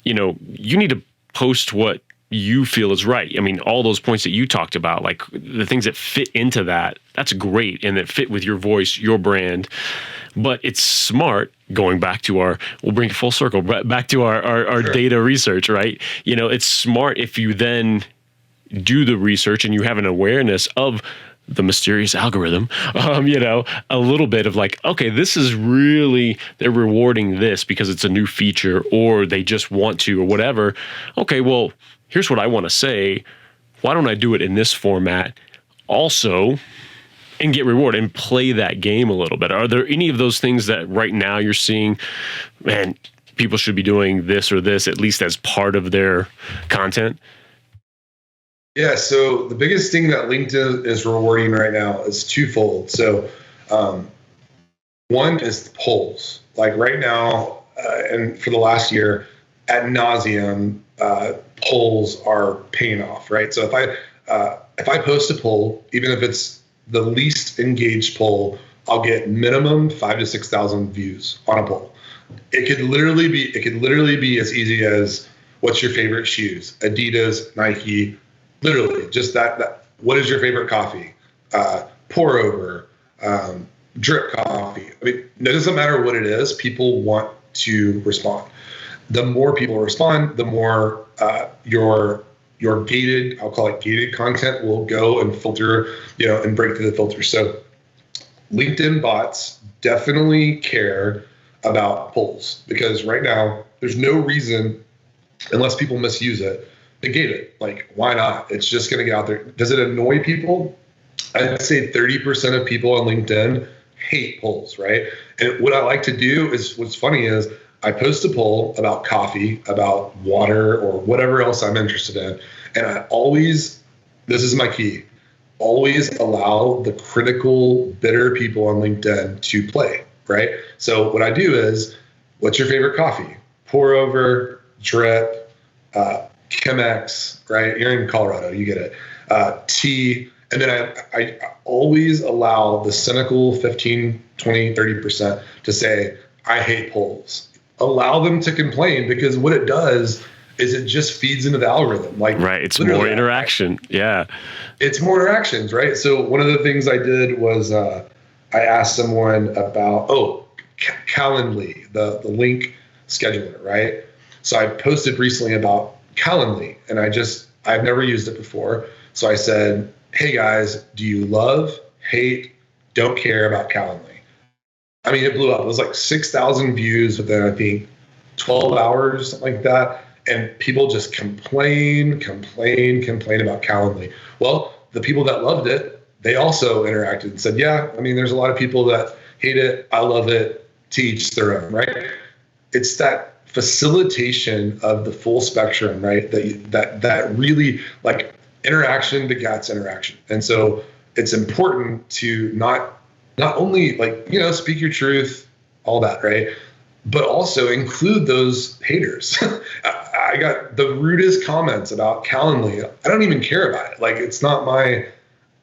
you know, you need to post what you feel is right. I mean, all those points that you talked about, like the things that fit into that, that's great. And that fit with your voice, your brand. But it's smart, going back to we'll bring it full circle, back to our Sure. data research, right? You know, it's smart if you then do the research and you have an awareness of the mysterious algorithm, you know, a little bit of like, okay, this is really, they're rewarding this because it's a new feature, or they just want to, or whatever. Okay, well, here's what I want to say. Why don't I do it in this format also, and get rewarded and play that game a little bit? Are there any of those things that right now you're seeing, man, people should be doing this or this, at least as part of their content? Yeah, so the biggest thing that LinkedIn is rewarding right now is twofold. So one is the polls. Like right now, and for the last year, ad nauseum, polls are paying off, right? So if I post a poll, even if it's the least engaged poll, I'll get minimum 5,000 to 6,000 views on a poll. It could literally be as easy as, what's your favorite shoes? Adidas, Nike. Literally, just that. What is your favorite coffee? Pour over, drip coffee. I mean, it doesn't matter what it is. People want to respond. The more people respond, the more your gated, I'll call it gated content, will go and filter, you know, and break through the filter. So LinkedIn bots definitely care about polls, because right now there's no reason, unless people misuse it, negate it. Like, why not? It's just going to get out there. Does it annoy people? I'd say 30% of people on LinkedIn hate polls, right? And what I like to do is, what's funny is, I post a poll about coffee, about water, or whatever else I'm interested in. And I always, this is my key, always allow the critical, bitter people on LinkedIn to play, right? So what I do is, what's your favorite coffee? Pour over, drip, Chemex, right? You're in Colorado, you get it. Tea. And then I always allow the cynical 15, 20, 30% to say, I hate polls. Allow them to complain, because what it does is it just feeds into the algorithm. Like, right. It's more interaction. Yeah. It's more interactions, right? So one of the things I did was I asked someone about, Calendly, the link scheduler, right? So I posted recently about Calendly, and I've never used it before. So I said, hey guys, do you love, hate, don't care about Calendly? I mean, it blew up. It was like 6,000 views within, I think, 12 hours, something like that. And people just complain about Calendly. Well, the people that loved it, they also interacted and said, yeah, I mean, there's a lot of people that hate it. I love it. To each their own, right? It's that facilitation of the full spectrum, right? That really, like, interaction begets interaction. And so it's important to not only, like, you know, speak your truth, all that, right? But also include those haters. I got the rudest comments about Calendly. I don't even care about it. Like, it's not my,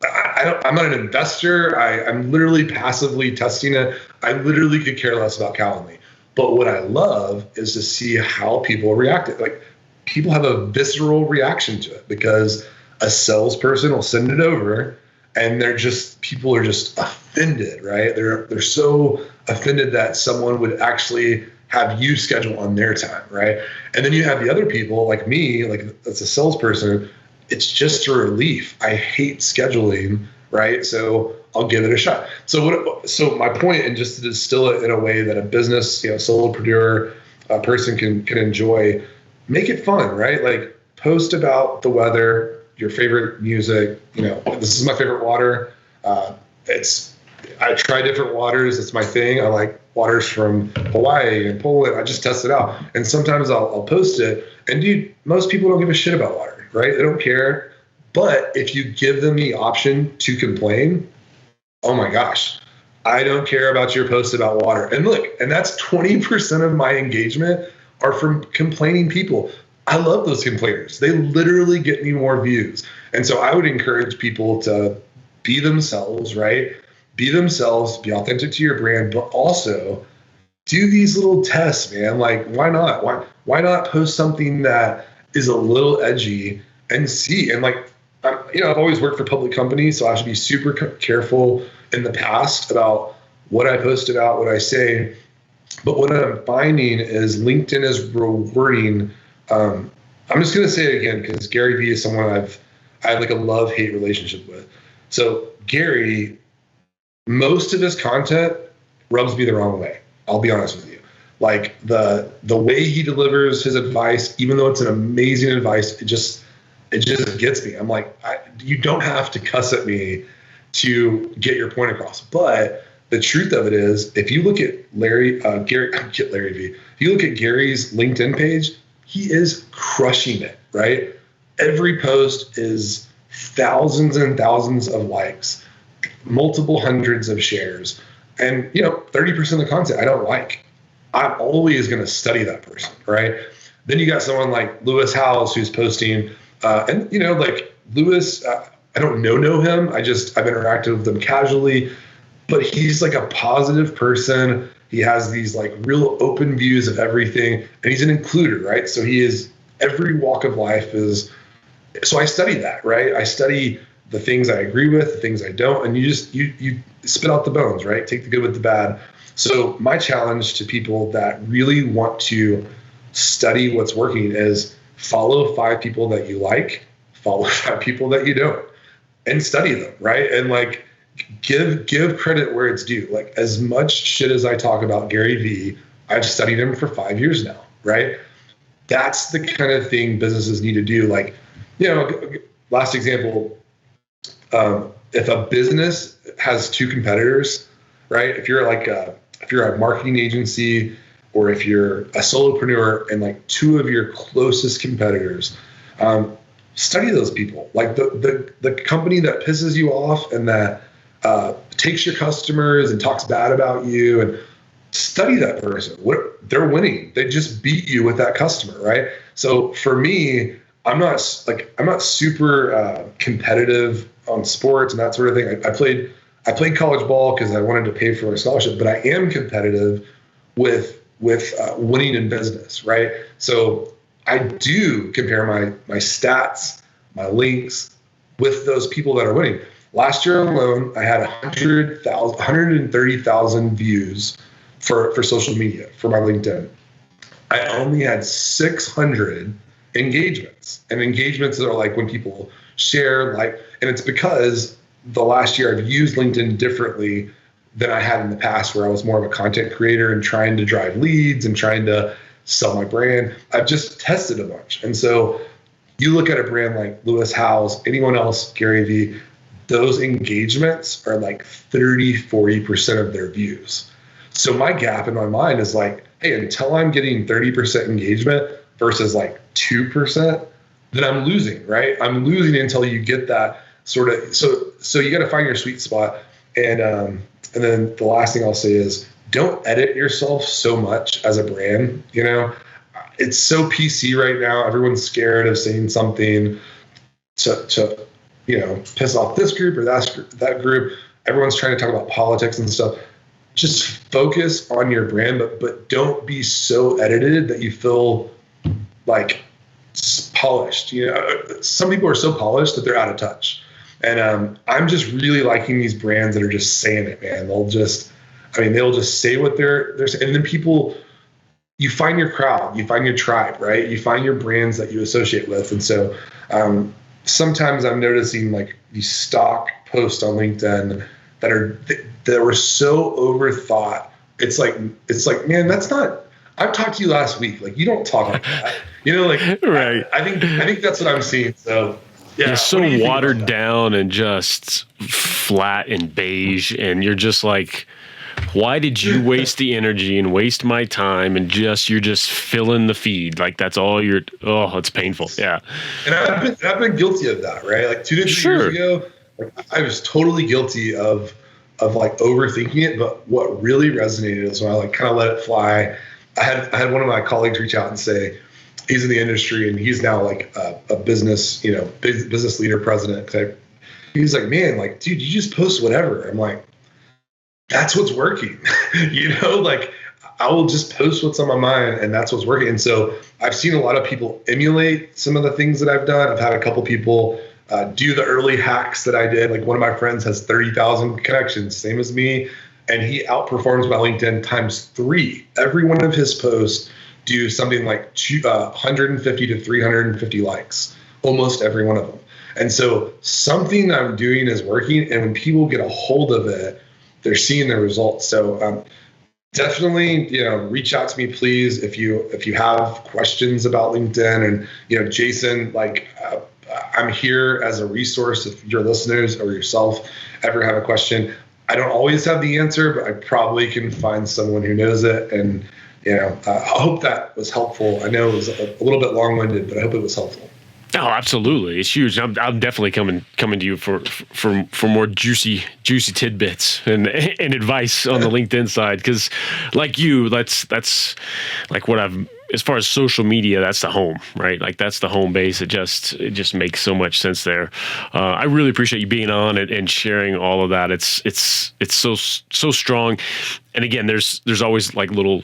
I'm not an investor. I'm literally passively testing it. I literally could care less about Calendly. But what I love is to see how people react. Like, people have a visceral reaction to it, because a salesperson will send it over, and people are just offended, right? They're so offended that someone would actually have you schedule on their time, right? And then you have the other people like me, like, as a salesperson, it's just a relief. I hate scheduling, right? So I'll give it a shot. So my point, and just to distill it in a way that a business, you know, solopreneur person can enjoy, make it fun, right? Like, post about the weather, your favorite music. You know, this is my favorite water. I try different waters. It's my thing. I like water's from Hawaii and Poland. I just test it out. And sometimes I'll post it. And dude, most people don't give a shit about water, right? They don't care. But if you give them the option to complain, oh my gosh, I don't care about your post about water. And look, and that's 20% of my engagement are from complaining people. I love those complainers. They literally get me more views. And so I would encourage people to be themselves, right? Be themselves, be authentic to your brand, but also do these little tests, man. Like, why not? Why not post something that is a little edgy and see? And like, I've always worked for public companies, so I have to be super careful in the past about what I post about, what I say. But what I'm finding is LinkedIn is rewarding. I'm just going to say it again because Gary Vee is someone I have like a love-hate relationship with. So Gary, most of his content rubs me the wrong way. I'll be honest with you. Like the way he delivers his advice, even though it's an amazing advice, it just gets me. I'm like, you don't have to cuss at me to get your point across. But the truth of it is, if you look at Larry Vee, if you look at Gary's LinkedIn page, he is crushing it, right? Every post is thousands and thousands of likes, multiple hundreds of shares, and 30% of the content I don't like. I'm always going to study that person, right? Then you got someone like Lewis Howes who's posting, and like Lewis, I don't know him. I've interacted with him casually, but he's like a positive person. He has these like real open views of everything, and he's an includer, right? So he is, every walk of life is, so I study that, right? I study the things I agree with, the things I don't, and you spit out the bones, right? Take the good with the bad. So my challenge to people that really want to study what's working is follow 5 people that you like, follow 5 people that you don't, and study them, right? And like give credit where it's due. Like as much shit as I talk about Gary Vee, I've studied him for 5 years now, right? That's the kind of thing businesses need to do. Like, last example, if a business has 2 competitors, right? If you're a marketing agency or if you're a solopreneur and like 2 of your closest competitors, study those people. Like the company that pisses you off and that takes your customers and talks bad about you, and study that person. They're winning. They just beat you with that customer, right? So for me, I'm not super competitive on sports and that sort of thing. I played college ball because I wanted to pay for a scholarship, but I am competitive with winning in business, right? So I do compare my stats, my links with those people that are winning. Last year alone, I had 130,000 views for social media for my LinkedIn. I only had 600 engagements, and engagements are like when people share, like, and it's because the last year I've used LinkedIn differently than I had in the past, where I was more of a content creator and trying to drive leads and trying to sell my brand. I've just tested a bunch. And so you look at a brand like Lewis Howes, anyone else, Gary Vee, those engagements are like 30-40% of their views. So my gap in my mind is like, hey, until I'm getting 30% engagement versus like 2%, then I'm losing, right? I'm losing until you get that sort of, so you got to find your sweet spot. And then the last thing I'll say is, don't edit yourself so much as a brand. It's so PC right now. Everyone's scared of saying something to piss off this group or that group. Everyone's trying to talk about politics and stuff. Just focus on your brand, but don't be so edited that you feel like polished. Some people are so polished that they're out of touch. And I'm just really liking these brands that are just saying it, man. They'll just say what they're saying. And then people, you find your crowd, you find your tribe, right? You find your brands that you associate with. And so sometimes I'm noticing like these stock posts on LinkedIn that were so overthought. It's like, man, that's not, I've talked to you last week. Like, you don't talk like that, right. I think that's what I'm seeing. So yeah, it's so watered down and just flat and beige. And you're just like, Why did you waste the energy and waste my time and you're just filling the feed? Like that's all it's painful. Yeah. And I've been guilty of that, right? Like 2 to 3 years ago, like, I was totally guilty of like overthinking it. But what really resonated is when I like kind of let it fly. I had one of my colleagues reach out and say, he's in the industry and he's now like a business, business leader, president. He's like, man, like, dude, you just post whatever. I'm like, that's what's working. Like I will just post what's on my mind and that's what's working. And so I've seen a lot of people emulate some of the things that I've done. I've had a couple people do the early hacks that I did. Like one of my friends has 30,000 connections, same as me. And he outperforms my LinkedIn times 3. Every one of his posts do something like 150 to 350 likes, almost every one of them. And so something I'm doing is working. And when people get a hold of it, they're seeing the results. So definitely, reach out to me, please, if you have questions about LinkedIn. And, Jason, like I'm here as a resource if your listeners or yourself ever have a question. I don't always have the answer, but I probably can find someone who knows it. And, I hope that was helpful. I know it was a little bit long-winded, but I hope it was helpful. Oh, absolutely. It's huge. I'm definitely coming to you for more juicy tidbits and advice on the LinkedIn side. Because like you, that's like what as far as social media, that's the home, right? Like that's the home base. It just makes so much sense there. I really appreciate you being on and sharing all of that. It's so strong. And again, there's always like little,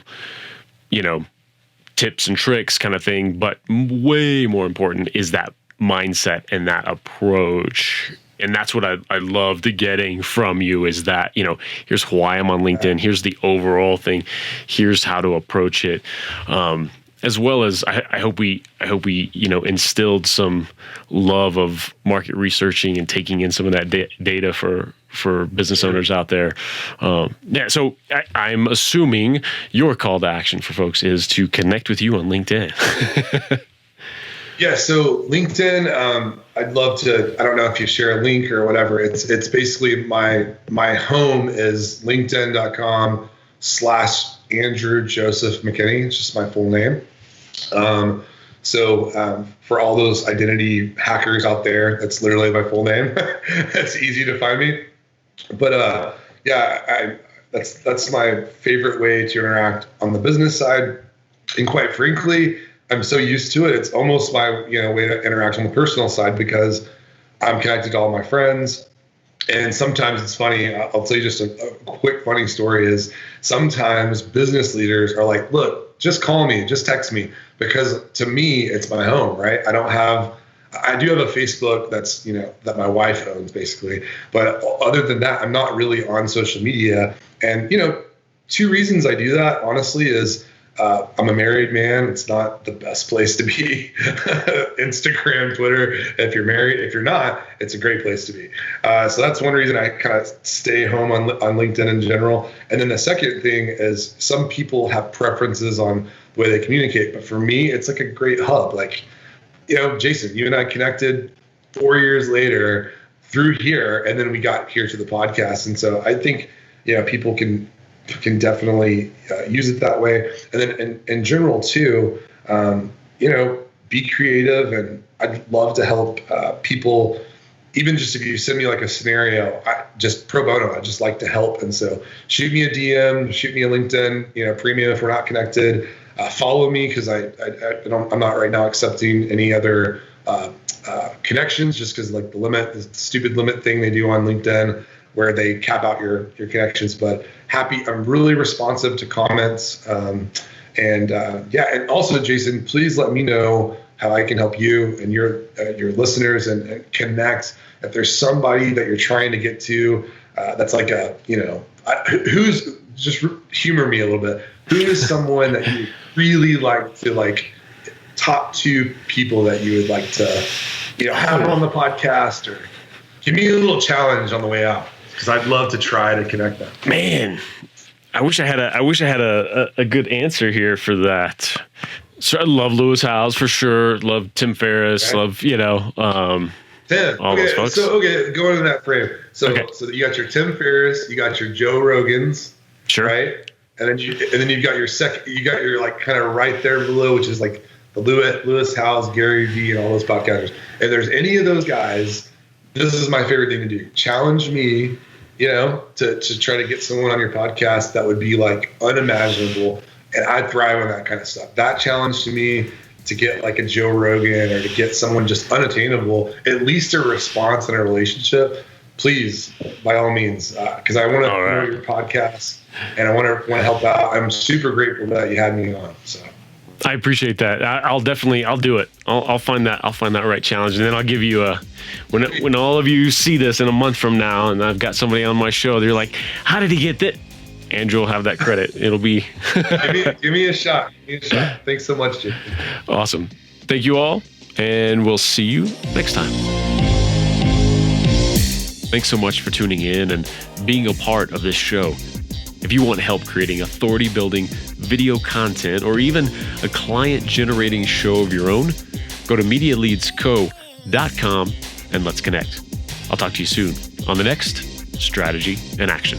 tips and tricks kind of thing, but way more important is that mindset and that approach. And that's what I loved getting from you is that, here's why I'm on LinkedIn. Here's the overall thing. Here's how to approach it. As well as I hope we instilled some love of market researching and taking in some of that data for business owners out there. So I'm assuming your call to action for folks is to connect with you on LinkedIn. Yeah. So LinkedIn, I'd love to, I don't know if you share a link or whatever. It's basically my home is linkedin.com/Andrew Joseph McKinney. It's just my full name. So for all those identity hackers out there, that's literally my full name. It's easy to find me. But that's my favorite way to interact on the business side. And quite frankly, I'm so used to it. It's almost my way to interact on the personal side because I'm connected to all my friends. And sometimes it's funny. I'll tell you just a quick funny story is sometimes business leaders are like, look, just call me, just text me, because to me, it's my home, right? I do have a Facebook that's, that my wife owns basically. But other than that, I'm not really on social media. And, 2 reasons I do that, honestly, is I'm a married man. It's not the best place to be. Instagram, Twitter, if you're married. If you're not, it's a great place to be. So that's one reason I kind of stay home on LinkedIn in general. And then the second thing is some people have preferences on the way they communicate. But for me, it's like a great hub. Like, Jason, you and I connected 4 years later through here, and then we got here to the podcast. And so I think, people can definitely use it that way. And then in general too, be creative. And I'd love to help people, even just if you send me like a scenario, just pro bono, I just like to help. And so shoot me a DM, shoot me a LinkedIn, premium if we're not connected. Follow me because I'm not right now accepting any other connections just because like the stupid limit thing they do on LinkedIn where they cap out your connections. But I'm really responsive to comments. And also, Jason, please let me know how I can help you and your listeners and connect. If there's somebody that you're trying to get to, that's like who's just humor me a little bit. Who is someone that you really like to top 2 people that you would like to, have on the podcast, or give me a little challenge on the way out? Because I'd love to try to connect them. Man, I wish I had a good answer here for that. So I love Lewis Howes for sure. Love Tim Ferriss. Okay. Love Tim. All those folks. So going into that frame. So you got your Tim Ferriss, you got your Joe Rogans, Sure. Right. And then you've got your like kind of right there below, which is like the Lewis Howes, Gary Vee, and all those podcasters. If there's any of those guys, this is my favorite thing to do. Challenge me, to try to get someone on your podcast that would be like unimaginable. And I thrive on that kind of stuff. That challenge to me, to get like a Joe Rogan or to get someone just unattainable, at least a response in a relationship, please, by all means, because I want to know your podcast and I want to help out. I'm super grateful that you had me on. So I appreciate that. I'll do it. I'll find that right challenge, and then I'll give you when all of you see this in a month from now, and I've got somebody on my show, they're like, "How did he get that?" Andrew will have that credit. It'll be give me a shot. Thanks so much, Jim. Awesome. Thank you all, and we'll see you next time. Thanks so much for tuning in and being a part of this show. If you want help creating authority building video content or even a client generating show of your own, go to MediaLeadsCo.com and let's connect. I'll talk to you soon on the next Strategy in Action.